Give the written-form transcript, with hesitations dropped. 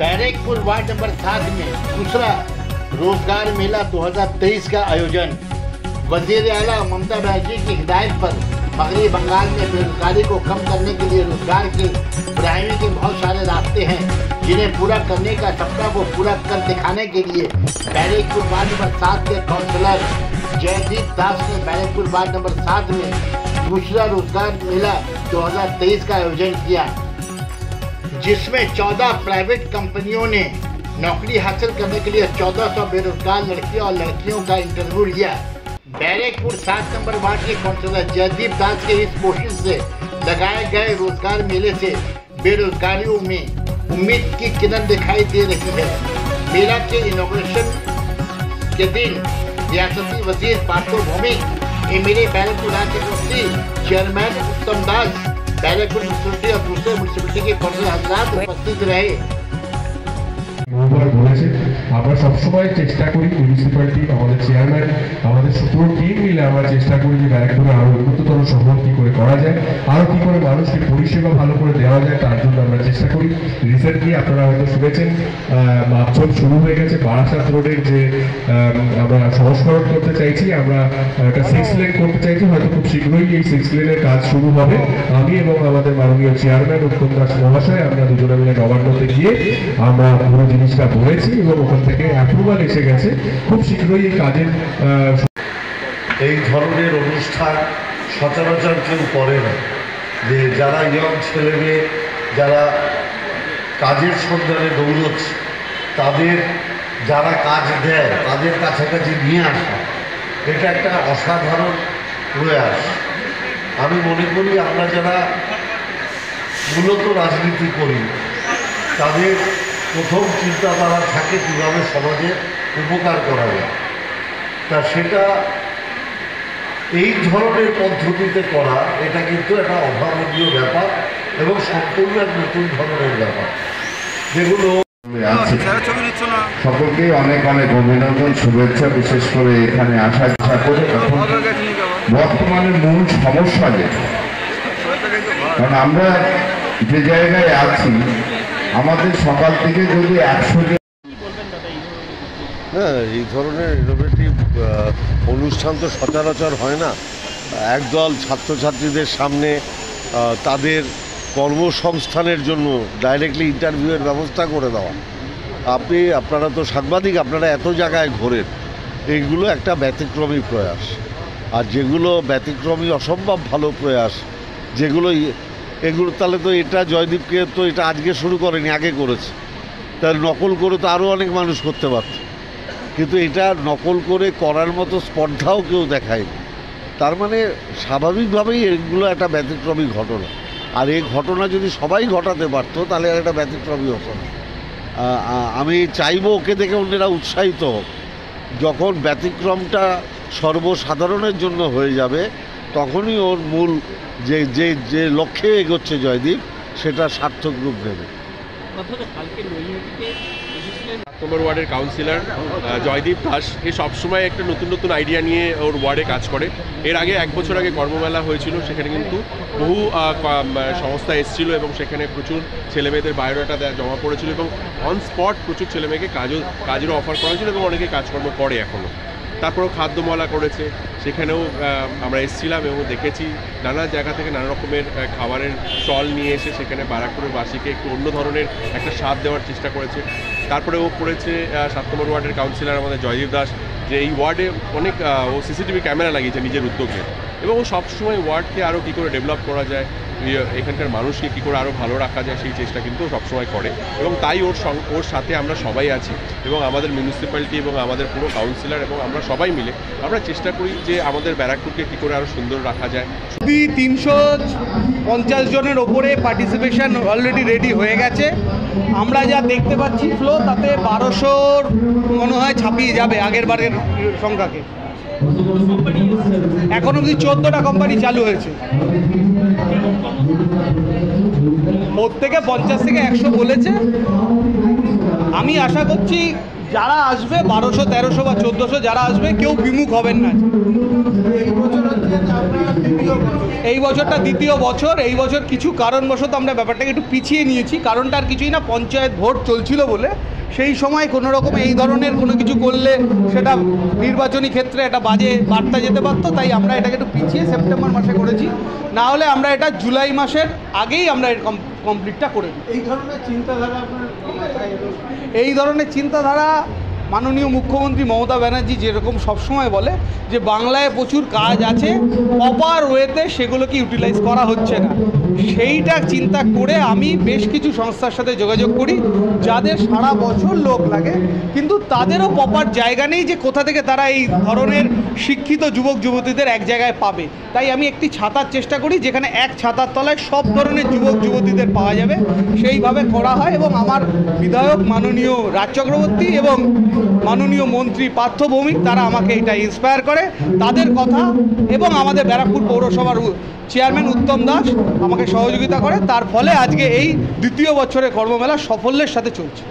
Barrackpore ward number 7 में दूसरा रोजगार मेला 2023 का आयोजन। वजीर आला ममता बनर्जी की हिदायत पर मगरबी बंगाल में बेरोजगारी को कम करने के लिए रोजगार की बढ़ाने के बहुत सारे रास्ते हैं, जिन्हें पूरा करने का सपना को पूरा कर दिखाने के लिए बैरकपुर वार्ड नंबर 7 के काउंसलर जयदीप दास ने बैरकपुर वार्ड नंबर 7 में दूसरा रोजगार मेला 2023 का आयोजन किया, जिसमें 14 प्राइवेट कंपनियों ने नौकरी हासिल करने के लिए 1400 बेरोजगार लड़कियों और लड़कियों का इंटरव्यू लिया। बैरकपुर 7 नंबर वार्ड के काउंसलर जयदीप दास के इस कोशिश से लगाए गए रोजगार मेले से बेरोजगारियों में उम्मीद की किरण दिखाई दे रही है। मेला के इनॉग्रेशन के दिन रियासती वजीर पार्थो भौमिक, एमएलए बैरकपुर राज्य ट्रस्टी चेयरमैन उत्तम दास, बैरकपुर म्यूनिसिपैलिटी और दूसरे म्यूनिसिपैलिटी के काउंसिलर हजरात उपस्थित रहे। আমরা সবসময় চেষ্টা করি মিউনিসিপ্যালিটি, আমাদের চেয়ারম্যান, আমাদের পুরো টিম মিলে আমরা চেষ্টা করি যে ব্যারাকপুরে আরো উন্নততর শহর কি করে করা যায়, আরো কি করে মানুষকে পরিষেবা ভালো করে দেওয়া যায়, তার জন্য আমরা চেষ্টা করি। রিসেন্টলি আপনারা হয়তো শুনেছেন মাপচল শুরু হয়ে গেছে। বারাসাত রোডের যে আমরা সংস্করণ করতে চাইছি, আমরা একটা 6 লেন করতে চাইছি, হয়তো খুব শীঘ্রই এই 6 লেনের কাজ শুরু হবে। আমি এবং আমাদের মাননীয় চেয়ারম্যান উত্তম দাস মহাশয় আমরা দুজনে মিলে নবান্নতে গিয়ে আমরা পুরো জিনিসটা বলেছি এবং ওখান থেকে অ্যাপ্রুভাল এসে গেছে। খুব শীঘ্রই এই কাজের এই ধরনের অনুষ্ঠান সচরাচর কেউ করে না, যে যারা ইয়ং ছেলে মেয়ে যারা কাজের সন্ধানে দৌড়চ্ছে তাদের যারা কাজ দেয় তাদের কাছাকাছি নিয়ে আসা, এটা একটা অসাধারণ প্রয়াস। আমি মনে করি আমরা যারা মূলত রাজনীতি করি তাদের প্রথম চিন্তাধারা থাকে কীভাবে সমাজের উপকার করা যায়, তা সেটা এই ধরনের পদ্ধতিতে করা এটা কিন্তু একটা অভাবনীয় ব্যাপার এবং সম্পূর্ণ এক নতুন ধরনের ব্যাপার, যেগুলো সকলকে অনেক অনেক অভিনন্দন, শুভেচ্ছা। বিশেষ করে এখানে আসা ইচ্ছা করে বর্তমানে মূল সমস্যা যেটা, কারণ আমরা যে জায়গায় আছি আমাদের সকাল থেকে যদি 100 এই ধরনের ইনোভেটিভ অনুষ্ঠান তো সচরাচর হয় না। একদল ছাত্রছাত্রীদের সামনে তাদের কর্মসংস্থানের জন্য ডাইরেক্টলি ইন্টারভিউয়ের ব্যবস্থা করে দেওয়া। আপনারা তো সাংবাদিক, আপনারা এত জায়গায় ঘোরেন, এইগুলো একটা ব্যতিক্রমী প্রয়াস। আর যেগুলো ব্যতিক্রমী অসম্ভব ভালো প্রয়াস, এগুলো তাহলে তো এটা জয়দীপকে তো এটা আজকে শুরু করেনি, আগে করেছে। তার নকল করে তো আরও অনেক মানুষ করতে পারত, কিন্তু এটা নকল করে করার মতো স্পর্ধাও কেউ দেখায়নি। তার মানে স্বাভাবিকভাবেই এগুলো একটা ব্যতিক্রমী ঘটনা। আর এই ঘটনা যদি সবাই ঘটাতে পারতো তাহলে একটা ব্যতিক্রমী হতো না। আমি চাইবো ওকে দেখে অন্যেরা উৎসাহিত হোক। যখন ব্যতিক্রমটা সর্বসাধারণের জন্য হয়ে যাবে তখনই ওর মূল যে লক্ষ্যে এগোচ্ছে জয়দীপ সেটা সার্থক রূপ নেবে। 7 নম্বর ওয়ার্ডের কাউন্সিলর জয়দীপ দাস এ সবসময় একটা নতুন নতুন আইডিয়া নিয়ে ওর ওয়ার্ডে কাজ করে। এর আগে 1 বছর আগে কর্মমেলা হয়েছিল, সেখানে কিন্তু বহু সংস্থা এসেছিলো এবং সেখানে প্রচুর ছেলেমেয়েদের বায়োডাটা জমা পড়েছিল এবং অন স্পট প্রচুর ছেলেমেয়েকে কাজেরও অফার করা হয়েছিল এবং অনেকে কাজকর্ম করে এখনও। তারপরেও খাদ্যমেলা করেছে, সেখানেও আমরা এসেছিলাম এবং দেখেছি নানা জায়গা থেকে নানা রকমের খাবারের স্টল নিয়ে এসে সেখানে বারাকপুরের বাসীকে একটু অন্য ধরনের একটা স্বাদ দেওয়ার চেষ্টা করেছে। তারপরে ও করেছে 7 নম্বর ওয়ার্ডের কাউন্সিলর আমাদের জয়দীপ দাস, যে এই ওয়ার্ডে অনেক ও সিসিটিভি ক্যামেরা লাগিয়েছে নিজের উদ্যোগে এবং ও সবসময় ওয়ার্ডকে আরও কী করে ডেভেলপ করা যায়, এখানকার মানুষকে কী করে আরও ভালো রাখা যায় সেই চেষ্টা কিন্তু সবসময় করে এবং তাই ওর সাথে আমরা সবাই আছি এবং আমাদের মিউনিসিপ্যালিটি এবং আমাদের পুরো কাউন্সিলর এবং আমরা সবাই মিলে আমরা চেষ্টা করি যে আমাদের ব্যারাকপুরকে কী করে আরও সুন্দর রাখা যায়। 350 জনের ওপরে পার্টিসিপেশন অলরেডি রেডি হয়ে গেছে। আমরা যা দেখতে পাচ্ছি ফ্লো, তাতে 1200 মনে হয় ছাপিয়ে যাবে আগের বারের সংখ্যাকে। এখন অবধি 14টা কোম্পানি চালু হয়েছে, প্রত্যেকে 50 থেকে 100 বলেছে। আমি আশা করছি যারা আসবে 1200, 1300 বা 1400 যারা আসবে কেউ বিমুখ হবেন না। এই বছরটা দ্বিতীয় বছর। এই বছর কিছু কারণবশত আমরা ব্যাপারটাকে একটু পিছিয়ে নিয়েছি। কারণটা আর কিছুই না, পঞ্চায়েত ভোট চলছিল বলে সেই সময় কোনো রকম এই ধরনের কোনো কিছু করলে সেটা নির্বাচনী ক্ষেত্রে একটা বাজে বার্তা যেতে পারতো, তাই আমরা এটাকে একটু পিছিয়ে সেপ্টেম্বর মাসে করেছি। না হলে আমরা এটা জুলাই মাসের আগেই আমরা এর কমপ্লিটটা করে দিই। এই ধরনের চিন্তাধারা মাননীয় মুখ্যমন্ত্রী মমতা ব্যানার্জি যেরকম সবসময় বলে যে বাংলায় প্রচুর কাজ আছে, প্রপার ওয়েতে সেগুলোকে ইউটিলাইজ করা হচ্ছে না, সেইটা চিন্তা করে আমি বেশ কিছু সংস্থার সাথে যোগাযোগ করি যাদের সারা বছর লোক লাগে, কিন্তু তাদেরও প্রপার জায়গা নেই যে কোথা থেকে তারা এই ধরনের শিক্ষিত যুবক যুবতীদের এক জায়গায় পাবে। তাই আমি একটি ছাতার চেষ্টা করি যেখানে এক ছাতার তলায় সব ধরনের যুবক যুবতীদের পাওয়া যাবে, সেইভাবে করা হয়। এবং আমার বিধায়ক মাননীয় রাজ চক্রবর্তী এবং মাননীয় মন্ত্রী পার্থ ভৌমিক তারা আমাকে এটা ইন্সপায়ার করে, তাদের কথা এবং আমাদের ব্যারাকপুর পৌরসভার চেয়ারম্যান উত্তম দাস আমাকে সহযোগিতা করে, তার ফলে আজকে এই দ্বিতীয় বছরের কর্মমেলা সাফল্যের সাথে চলছে।